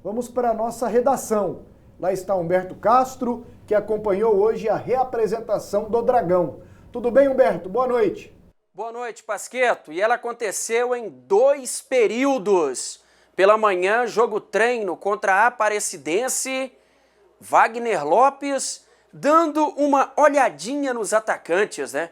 Vamos para a nossa redação. Lá está Humberto Castro, que acompanhou hoje a reapresentação do Dragão. Tudo bem, Humberto? Boa noite. Boa noite, Pasquetto. E ela aconteceu em 2 períodos. Pela manhã, jogo treino contra a Aparecidense, Wagner Lopes dando uma olhadinha nos atacantes, né?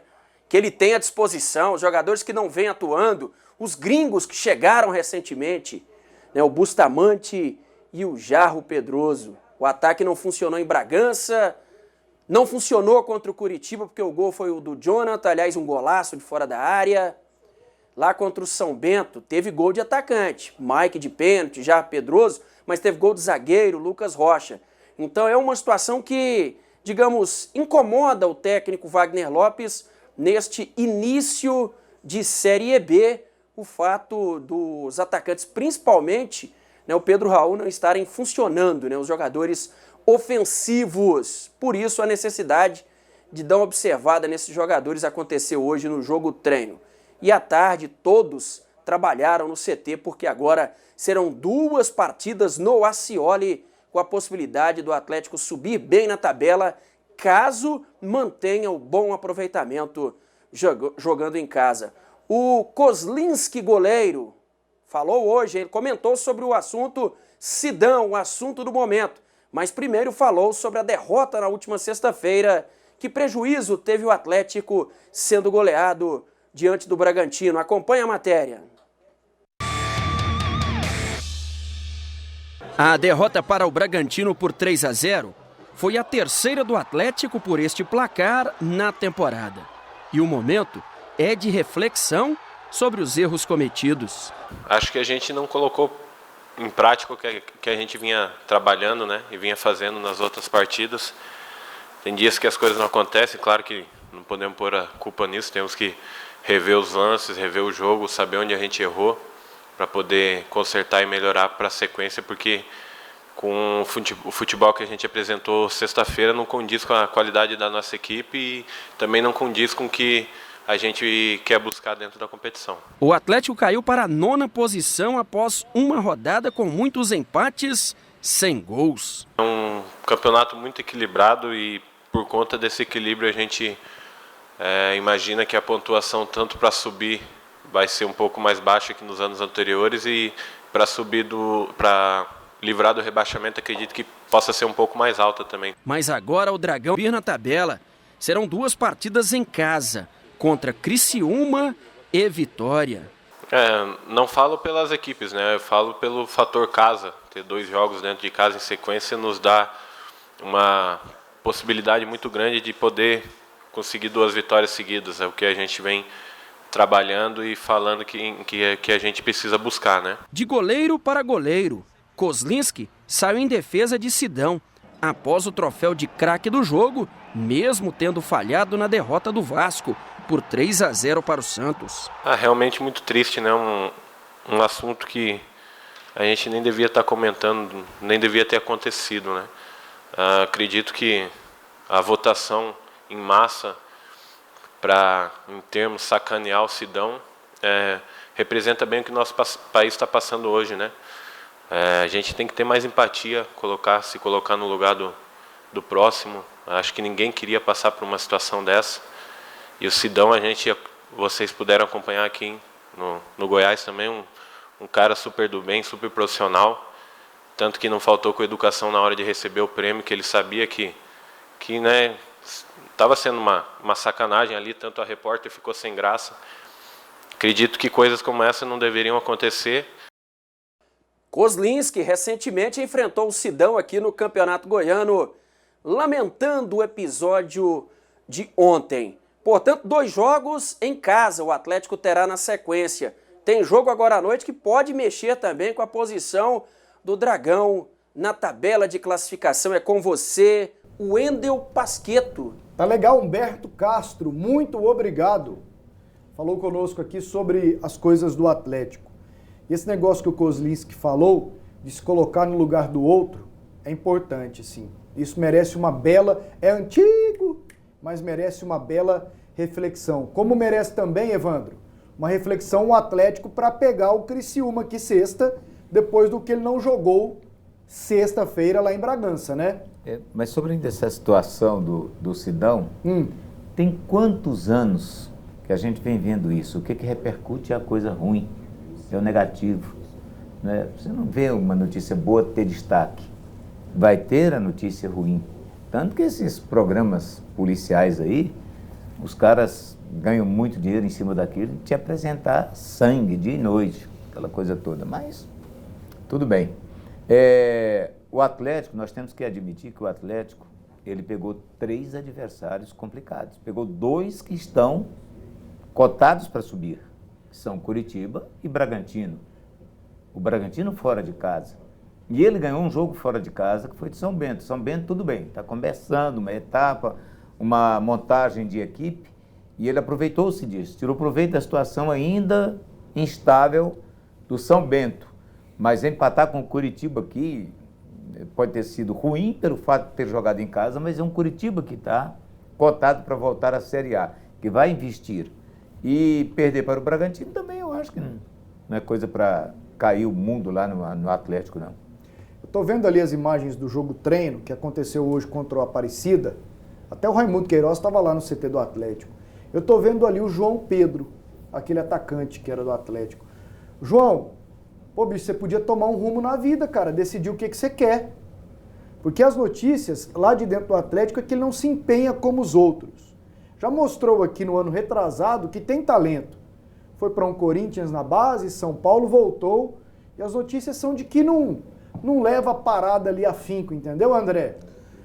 Que ele tem à disposição, os jogadores que não vêm atuando, os gringos que chegaram recentemente, né? O Bustamante e o Jarro Pedroso. O ataque não funcionou em Bragança, não funcionou contra o Curitiba, porque o gol foi o do Jonathan, aliás, um golaço de fora da área. Lá contra o São Bento, teve gol de atacante, Mike de pênalti, Jarro Pedroso, mas teve gol de zagueiro, Lucas Rocha. Então é uma situação que, digamos, incomoda o técnico Wagner Lopes neste início de Série B, o fato dos atacantes, principalmente, né, o Pedro Raul, não estarem funcionando, né, os jogadores ofensivos. Por isso a necessidade de dar uma observada nesses jogadores aconteceu hoje no jogo treino. E à tarde todos trabalharam no CT, porque agora serão 2 partidas no Ascioli, com a possibilidade do Atlético subir bem na tabela, caso mantenha o bom aproveitamento jogando em casa. O Kozlinski, goleiro, falou hoje, ele comentou sobre o assunto Sidão, o assunto do momento, mas primeiro falou sobre a derrota na última sexta-feira, que prejuízo teve o Atlético sendo goleado diante do Bragantino. Acompanhe a matéria. A derrota para o Bragantino por 3-0 foi a terceira do Atlético por este placar na temporada. E o momento é de reflexão sobre os erros cometidos. Acho que a gente não colocou em prática o que a gente vinha trabalhando, né, e vinha fazendo nas outras partidas. Tem dias que as coisas não acontecem, claro que não podemos pôr a culpa nisso, temos que rever os lances, rever o jogo, saber onde a gente errou, para poder consertar e melhorar para a sequência, porque com o futebol que a gente apresentou sexta-feira não condiz com a qualidade da nossa equipe e também não condiz com o que a gente quer buscar dentro da competição. O Atlético caiu para a 9ª posição após uma rodada com muitos empates sem gols. É um campeonato muito equilibrado e por conta desse equilíbrio a gente imagina que a pontuação tanto para subir vai ser um pouco mais baixa que nos anos anteriores e para livrar do rebaixamento acredito que possa ser um pouco mais alta também. Mas agora o Dragão vir na tabela. Serão 2 partidas em casa, contra Criciúma e Vitória. Não falo pelas equipes, né? Eu falo pelo fator casa. Ter 2 jogos dentro de casa em sequência nos dá uma possibilidade muito grande de poder conseguir 2 vitórias seguidas. É o que a gente vem trabalhando e falando que a gente precisa buscar, né? De goleiro para goleiro, Kozlinski saiu em defesa de Sidão, após o troféu de craque do jogo, mesmo tendo falhado na derrota do Vasco, por 3-0 para o Santos. Realmente muito triste, né? Um assunto que a gente nem devia estar comentando, nem devia ter acontecido, né? Acredito que a votação em massa para, em termos, sacanear o Sidão, representa bem o que o nosso país está passando hoje, né? A gente tem que ter mais empatia, se colocar no lugar do próximo. Acho que ninguém queria passar por uma situação dessa. E o Sidão, vocês puderam acompanhar aqui no Goiás também, um cara super do bem, super profissional. Tanto que não faltou com educação na hora de receber o prêmio, que ele sabia que né, estava sendo uma sacanagem ali, tanto a repórter ficou sem graça. Acredito que coisas como essa não deveriam acontecer. Kozlinski recentemente enfrentou o Sidão aqui no Campeonato Goiano, lamentando o episódio de ontem. Portanto, 2 jogos em casa o Atlético terá na sequência. Tem jogo agora à noite que pode mexer também com a posição do Dragão na tabela de classificação. É com você, o Wendel Pasquetto. Tá legal, Humberto Castro, muito obrigado. Falou conosco aqui sobre as coisas do Atlético. E esse negócio que o Kozlinski falou, de se colocar no lugar do outro, é importante, sim. Isso merece uma bela... É antigo, mas merece uma bela reflexão. Como merece também, Evandro, uma reflexão o Atlético para pegar o Criciúma aqui sexta, depois do que ele não jogou sexta-feira lá em Bragança, né? Mas sobre ainda essa situação do Sidão, tem quantos anos que a gente vem vendo isso? O que repercute é a coisa ruim, é o negativo. Né? Você não vê uma notícia boa ter destaque, vai ter a notícia ruim. Tanto que esses programas policiais aí, os caras ganham muito dinheiro em cima daquilo de te apresentar sangue dia e noite, aquela coisa toda. Mas, tudo bem. O Atlético, nós temos que admitir que o Atlético, ele pegou 3 adversários complicados. Pegou 2 que estão cotados para subir, que são Curitiba e Bragantino. O Bragantino fora de casa. E ele ganhou um jogo fora de casa, que foi de São Bento. São Bento, tudo bem, está começando uma etapa, uma montagem de equipe, e ele aproveitou-se disso, tirou proveito da situação ainda instável do São Bento. Mas empatar com o Curitiba aqui pode ter sido ruim pelo fato de ter jogado em casa, mas é um Curitiba que está cotado para voltar à Série A, que vai investir. E perder para o Bragantino também eu acho que não é coisa para cair o mundo lá no Atlético, não. Eu estou vendo ali as imagens do jogo treino que aconteceu hoje contra o Aparecida. Até o Raimundo Queiroz estava lá no CT do Atlético. Eu estou vendo ali o João Pedro, aquele atacante que era do Atlético. João, pô, bicho, você podia tomar um rumo na vida, cara, decidir o que você quer. Porque as notícias lá de dentro do Atlético é que ele não se empenha como os outros. Já mostrou aqui no ano retrasado que tem talento. Foi para um Corinthians na base, São Paulo voltou, e as notícias são de que não leva a parada ali afinco, entendeu, André?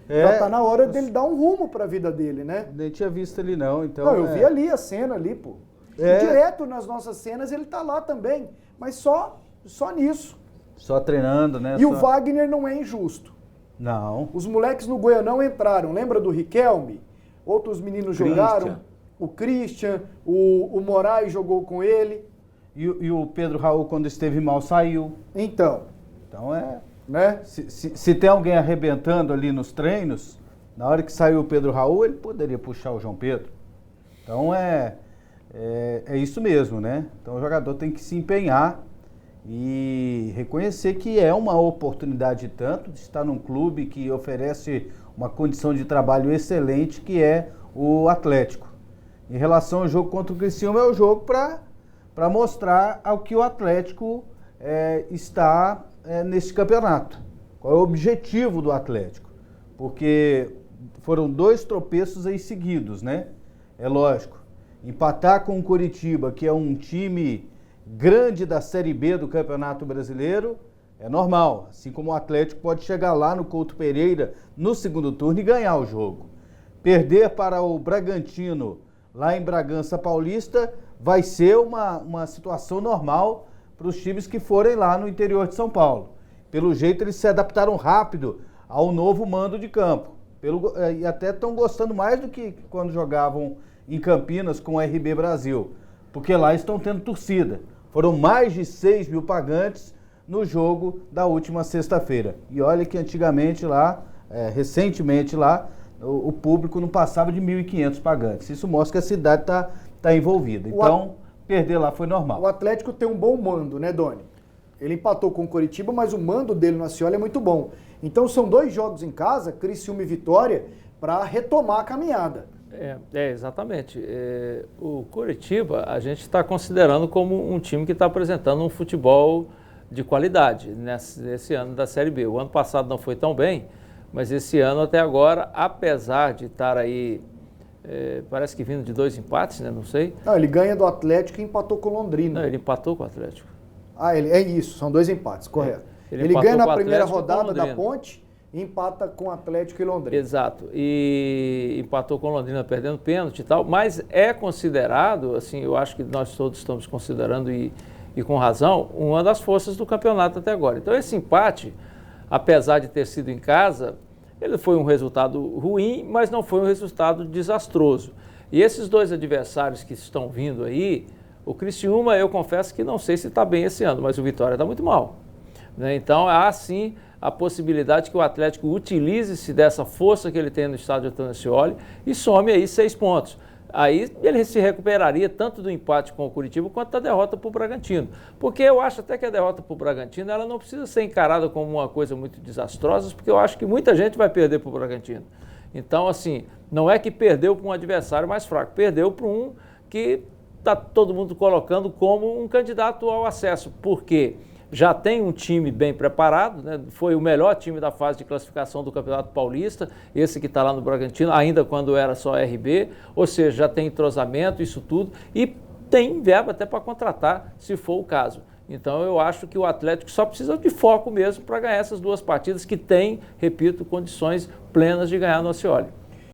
Já tá na hora dele dar um rumo para a vida dele, né? Nem tinha visto ele não, então... Não, eu vi ali a cena ali, pô. Direto nas nossas cenas ele tá lá também, mas só nisso. Só treinando, né? E o Wagner não é injusto. Não. Os moleques no Goianão entraram, lembra do Riquelme? Outros meninos jogaram, o Christian, o Moraes jogou com ele. E o Pedro Raul, quando esteve mal, saiu. Então né? Se tem alguém arrebentando ali nos treinos, na hora que saiu o Pedro Raul, ele poderia puxar o João Pedro. Então é isso mesmo, né? Então o jogador tem que se empenhar e reconhecer que é uma oportunidade tanto de estar num clube que oferece uma condição de trabalho excelente, que é o Atlético. Em relação ao jogo contra o Criciúma, é o jogo para mostrar ao que o Atlético está nesse campeonato. Qual é o objetivo do Atlético? Porque foram 2 tropeços aí seguidos, né? É lógico. Empatar com o Coritiba, que é um time grande da Série B do Campeonato Brasileiro, é normal. Assim como o Atlético pode chegar lá no Couto Pereira no segundo turno e ganhar o jogo. Perder para o Bragantino lá em Bragança Paulista vai ser uma situação normal para os times que forem lá no interior de São Paulo. Pelo jeito, eles se adaptaram rápido ao novo mando de campo. E até estão gostando mais do que quando jogavam em Campinas com o RB Brasil, porque lá estão tendo torcida. Foram mais de 6 mil pagantes no jogo da última sexta-feira. E olha que antigamente lá, recentemente lá, o público não passava de 1.500 pagantes. Isso mostra que a cidade está envolvida. Então, perder lá foi normal. O Atlético tem um bom mando, né, Doni? Ele empatou com o Coritiba, mas o mando dele no Ascioli é muito bom. Então são 2 jogos em casa, Criciúma e Vitória, para retomar a caminhada. Exatamente. O Coritiba a gente está considerando como um time que está apresentando um futebol de qualidade nesse ano da Série B. O ano passado não foi tão bem, mas esse ano até agora, apesar de estar aí, parece que vindo de 2 empates, né? Não sei. Não, ele ganha do Atlético e empatou com o Londrina. Não, ele empatou com o Atlético. É isso, são 2 empates, correto. Ele ganha na primeira rodada da Ponte e empata com o Atlético e Londrina. Exato, e empatou com o Londrina perdendo pênalti e tal, mas é considerado, assim, eu acho que nós todos estamos considerando e com razão, uma das forças do campeonato até agora. Então esse empate, apesar de ter sido em casa, ele foi um resultado ruim, mas não foi um resultado desastroso. E esses 2 adversários que estão vindo aí, o Criciúma, eu confesso que não sei se está bem esse ano, mas o Vitória está muito mal. Né? Então, há sim a possibilidade que o Atlético utilize-se dessa força que ele tem no estádio Antônio Ascioli e some aí 6 pontos. aí ele se recuperaria tanto do empate com o Curitiba quanto da derrota para o Bragantino. Porque eu acho até que a derrota para o Bragantino ela não precisa ser encarada como uma coisa muito desastrosa, porque eu acho que muita gente vai perder para o Bragantino. Então, assim, não é que perdeu para um adversário mais fraco, perdeu para um que está todo mundo colocando como um candidato ao acesso, porque já tem um time bem preparado, né? Foi o melhor time da fase de classificação do Campeonato Paulista, esse que está lá no Bragantino, ainda quando era só RB, ou seja, já tem entrosamento, isso tudo, e tem verba até para contratar, se for o caso. Então eu acho que o Atlético só precisa de foco mesmo para ganhar essas duas partidas que tem, repito, condições plenas de ganhar no Osceola.